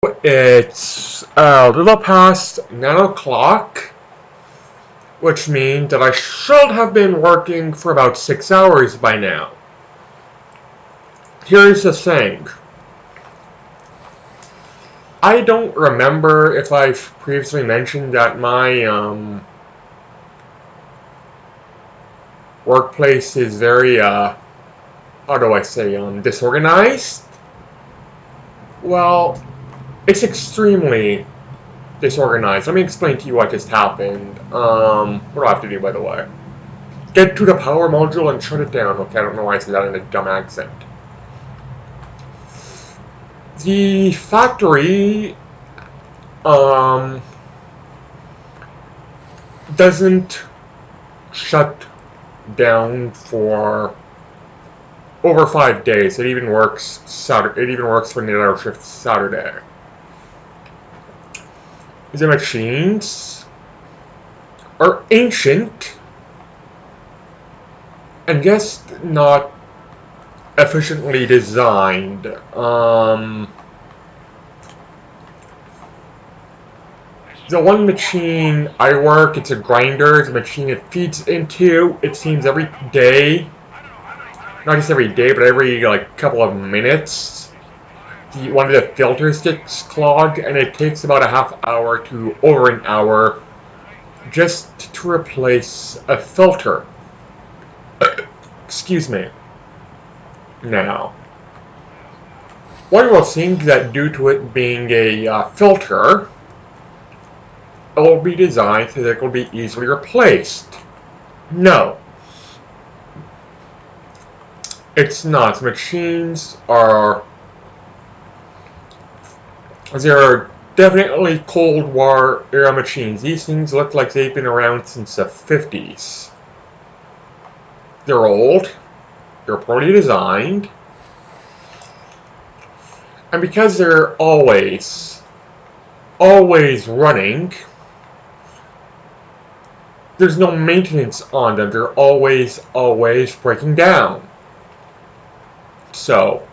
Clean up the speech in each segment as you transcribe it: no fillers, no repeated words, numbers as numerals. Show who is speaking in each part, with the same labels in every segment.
Speaker 1: It's a little past 9 o'clock, which means that I should have been working for about 6 hours by now. Here's the thing. I don't remember if I've previously mentioned that my workplace is very, how do I say, disorganized. Well, it's extremely disorganized. Let me explain to you what just happened. What do I have to do, by the way? Get to the power module and shut it down. Okay, I don't know why I said that in a dumb accent. The factory, doesn't shut down for over 5 days. It even works Saturday. It even works for an 8-hour shift Saturday. The machines are ancient and just not efficiently designed. The one machine I work, it's a grinder. It's a machine it feeds into. It seems every day, not just every day, but every couple of minutes, one of the filters gets clogged, and it takes about a half hour to over an hour just to replace a filter. Excuse me. Now, one will think that due to it being a filter, it will be designed so that it will be easily replaced. No. It's not. Machines are... They're definitely Cold War era machines. These things look like they've been around since the 50s. They're old. They're poorly designed. And because they're always running, there's no maintenance on them. They're always breaking down. So,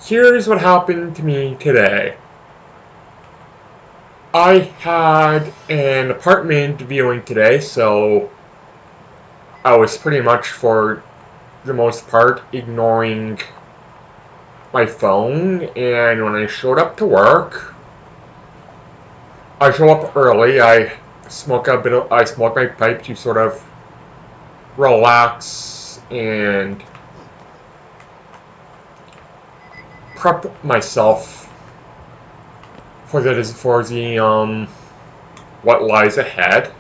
Speaker 1: here's what happened to me today. I had an apartment viewing today, so I was pretty much, for the most part, ignoring my phone. And when I showed up to work, I show up early. I smoke my pipe to sort of relax and prep myself for the what lies ahead.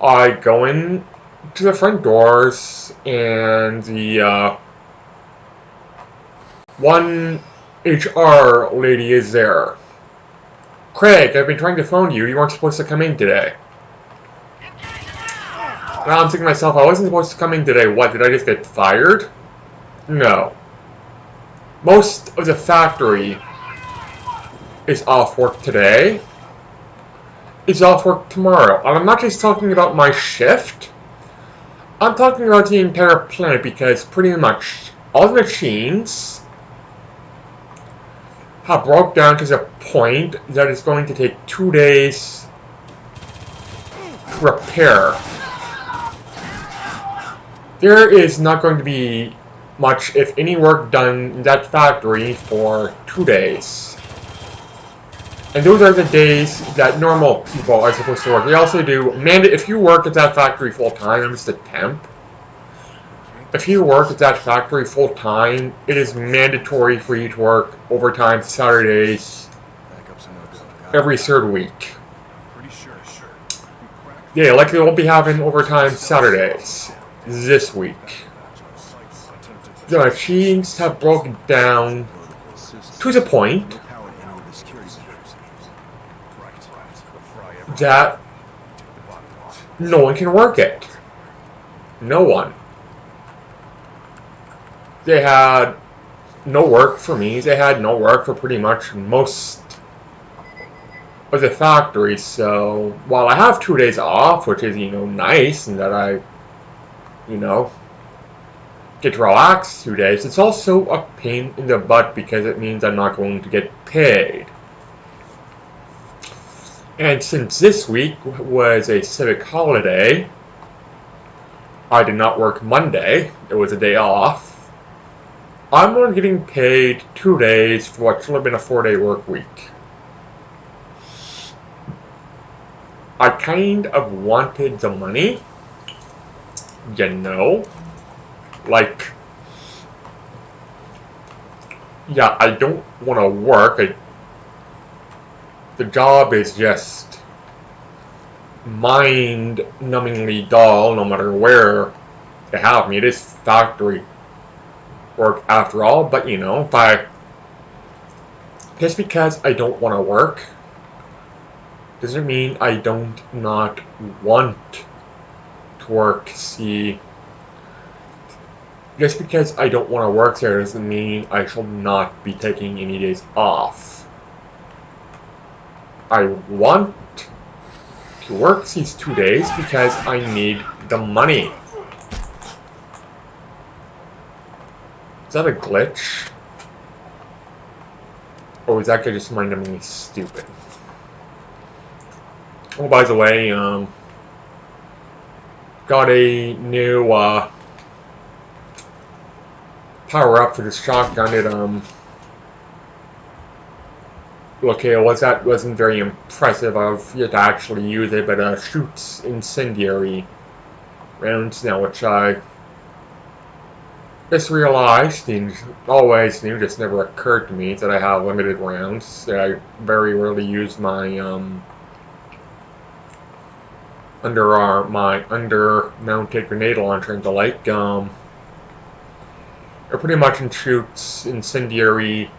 Speaker 1: I go in to the front doors, and the one HR lady is there. Craig, I've been trying to phone you. You weren't supposed to come in today. Now I'm thinking to myself, I wasn't supposed to come in today. What, did I just get fired? No. Most of the factory is off work today. It's off work tomorrow. And I'm not just talking about my shift. I'm talking about the entire planet, because pretty much all the machines have broke down to the point that it's going to take 2 days to repair. There is not going to be much, if any, work done in that factory for 2 days. And those are the days that normal people are supposed to work. They also do, if you work at that factory full-time, I'm just a temp. If you work at that factory full-time, it is mandatory for you to work overtime Saturdays every third week. Yeah, like they won't be having overtime Saturdays this week. The machines have broken down to the point that no one can work it. No one. They had no work for me. They had no work for pretty much most of the factory. So while I have 2 days off, which is, nice, and that I, get to relax 2 days, it's also a pain in the butt because it means I'm not going to get paid. And since this week was a civic holiday, I did not work Monday. It was a day off. I'm only getting paid 2 days for what should have been a 4-day work week. I kind of wanted the money, you know. Like, yeah, I don't want to work. The job is just mind-numbingly dull no matter where they have me. It is factory work after all, but you know, just because I don't want to work doesn't mean I don't not want to work. See, just because I don't want to work there doesn't mean I shall not be taking any days off. I want to work these 2 days because I need the money. Is that a glitch? Or is that guy just mind-numbingly stupid? Oh, by the way, got a new power-up for this shotgun. It okay, wasn't very impressive of yet to actually use it, but shoots incendiary rounds now, which I just realized, and always knew, just never occurred to me, that I have limited rounds. I very rarely use my under-mounted grenade launcher and the like. It pretty much shoots incendiary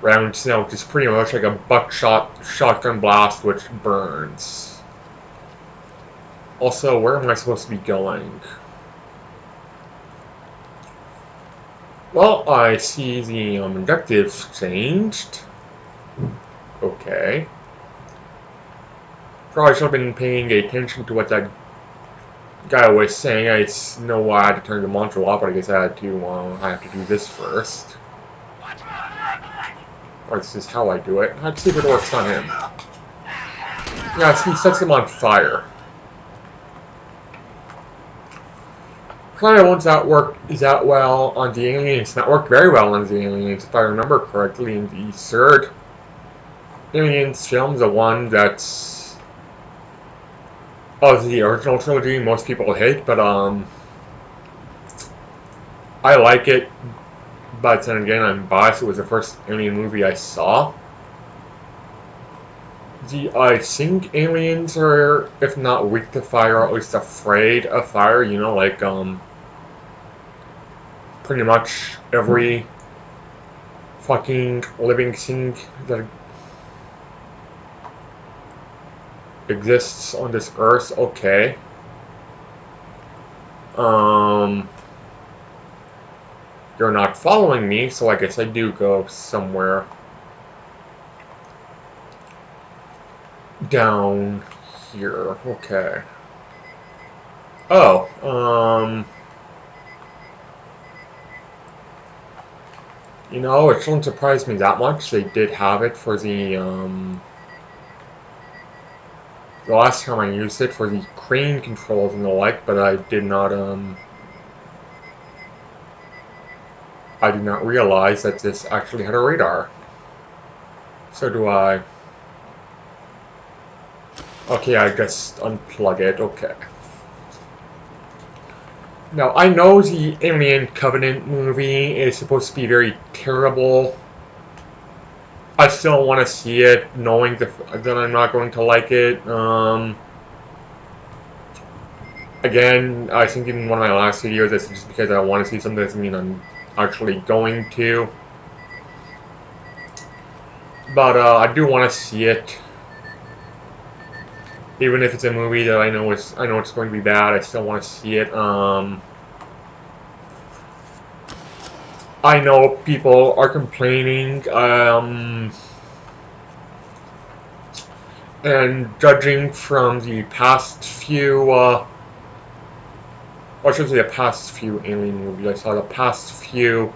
Speaker 1: rounds now, which is pretty much like a buckshot shotgun blast, which burns. Also, where am I supposed to be going? Well, I see the objectives changed. Okay. Probably should have been paying attention to what that guy was saying. I know why I had to turn the module off, but I guess I have to do this first. Or this is how I do it. Let's see if it works on him. Yeah, he sets him on fire. Colonial won't that work that well on the aliens. Not worked very well on the aliens, if I remember correctly. In the third Aliens film, the one that's of the original trilogy, most people hate, but I like it. But then again, I'm biased. It was the first alien movie I saw. I think aliens are, if not weak to fire, at least afraid of fire. You know, like pretty much every fucking living thing that exists on this earth. Okay. You're not following me, so I guess I do go somewhere down here. Okay. Oh, you know, it shouldn't surprise me that much. They did have it for the last time I used it for the crane controls and the like, but I did not realize that this actually had a radar. So do I. Okay, I just unplug it. Okay. Now, I know the Alien Covenant movie is supposed to be very terrible. I still want to see it, knowing that I'm not going to like it. Again, I think in one of my last videos, that's just because I want to see something, doesn't mean I'm actually going to. But I do want to see it. Even if it's a movie that I know it's going to be bad, I still want to see it. I know people are complaining, and judging from the past few or I should say the past few Alien movies I saw, the past few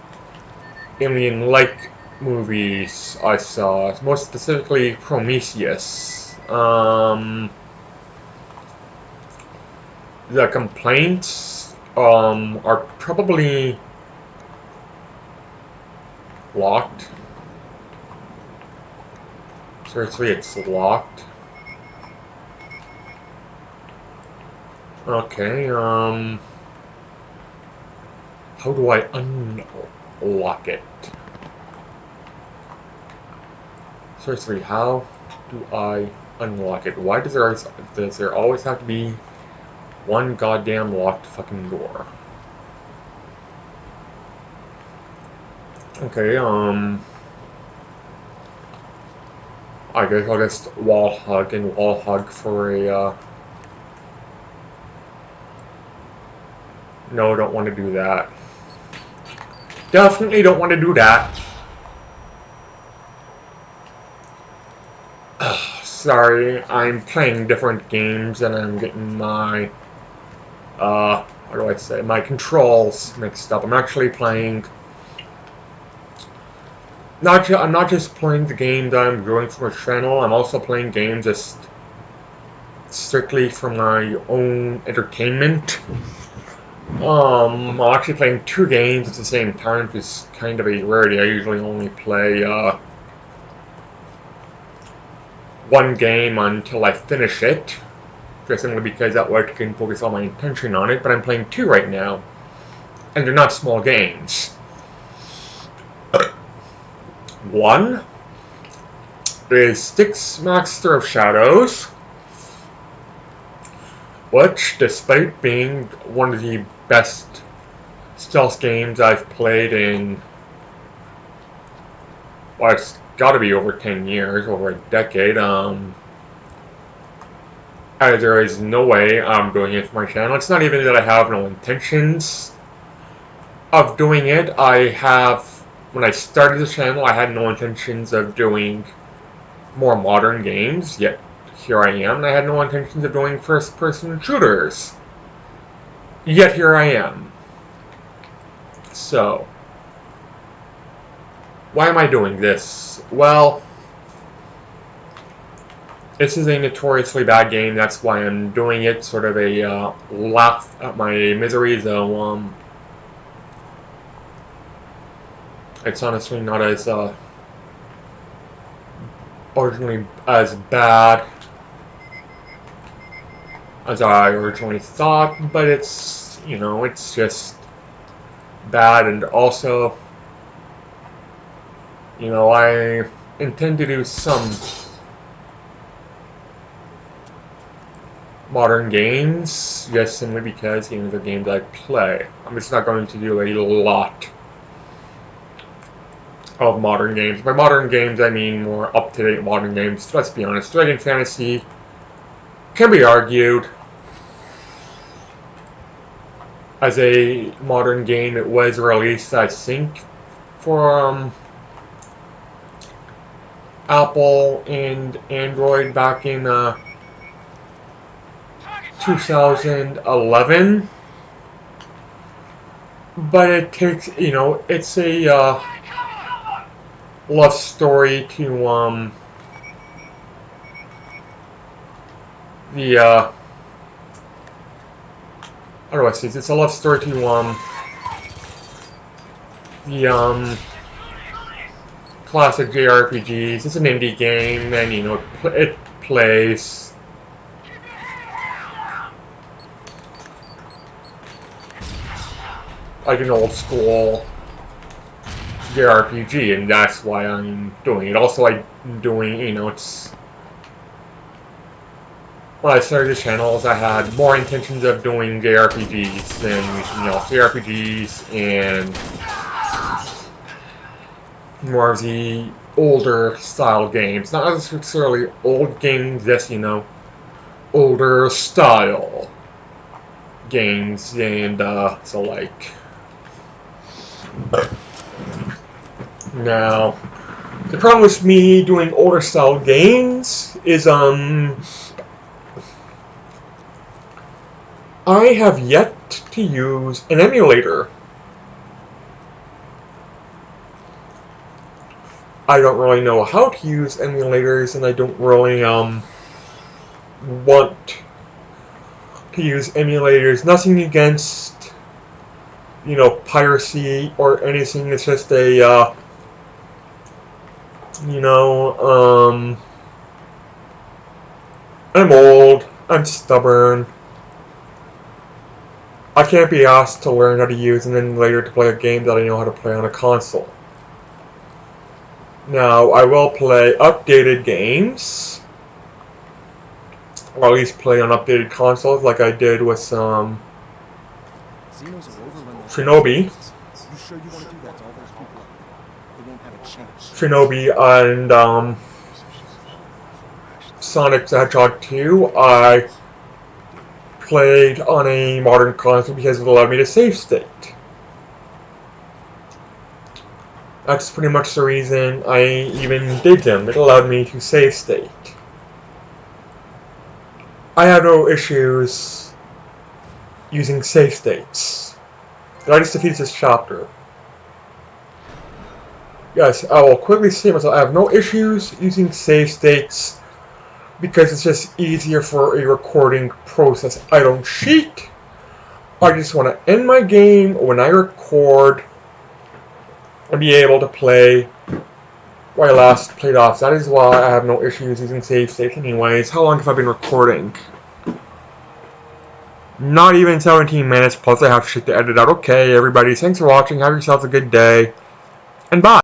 Speaker 1: Alien-like movies I saw, most specifically Prometheus. The complaints are probably locked. Seriously, it's locked. Okay, how do I unlock it? Seriously, how do I unlock it? Why does there always have to be one goddamn locked fucking door? Okay, I guess I'll just wall hug for a, no, don't want to do that. Definitely don't want to do that. Sorry, I'm playing different games and I'm getting my, how do I say, my controls mixed up. I'm actually playing, I'm not just playing the game that I'm doing for my channel, I'm also playing games just strictly for my own entertainment. I'm actually playing 2 games at the same time, which is kind of a rarity. I usually only play, 1 game until I finish it, just simply because that way I can focus all my attention on it, but I'm playing 2 right now, and they're not small games. 1 is Styx Master of Shadows, which, despite being one of the best stealth games I've played in, well, it's gotta be over 10 years, over a decade, there is no way I'm doing it for my channel. It's not even that I have no intentions of doing it. When I started the channel, I had no intentions of doing more modern games, yet here I am, and I had no intentions of doing first-person shooters. Yet here I am. So, why am I doing this? Well, this is a notoriously bad game, that's why I'm doing it, sort of a laugh at my misery, though it's honestly not as originally as bad as I originally thought, but it's, you know, it's just bad, and also, you know, I intend to do some modern games, just simply because, you know, the games I play. I'm just not going to do a lot of modern games. By modern games, I mean more up-to-date modern games. Let's be honest, Dragon Fantasy can be argued as a modern game. It was released, I think, for Apple and Android back in 2011. But it takes, you know, it's a love story to how do I say this? It's a love story to the classic JRPGs. It's an indie game, and you know it plays like an old school JRPG, and that's why I'm doing it. Also, I'm doing, you know, it's, when I started the channels, I had more intentions of doing JRPGs than anything else. JRPGs and more of the older style games. Not necessarily old games, just, you know, older style games, and so like. Now, the problem with me doing older style games is I have yet to use an emulator. I don't really know how to use emulators, and I don't really want to use emulators. Nothing against, you know, piracy or anything. It's just a you know, I'm old. I'm stubborn. I can't be asked to learn how to use and then later to play a game that I know how to play on a console. Now, I will play updated games, or at least play on updated consoles like I did with some Shinobi. Shinobi and Sonic the Hedgehog 2, I played on a modern console because it allowed me to save state. That's pretty much the reason I even did them. It allowed me to save state. I have no issues using save states. That just defeats this chapter. Yes, I will quickly say myself, I have no issues using save states because it's just easier for a recording process. I don't cheat. I just want to end my game when I record and be able to play where I last played off. That is why I have no issues using save states anyways. How long have I been recording? Not even 17 minutes, plus I have shit to edit out. Okay, everybody, thanks for watching. Have yourselves a good day. And bye.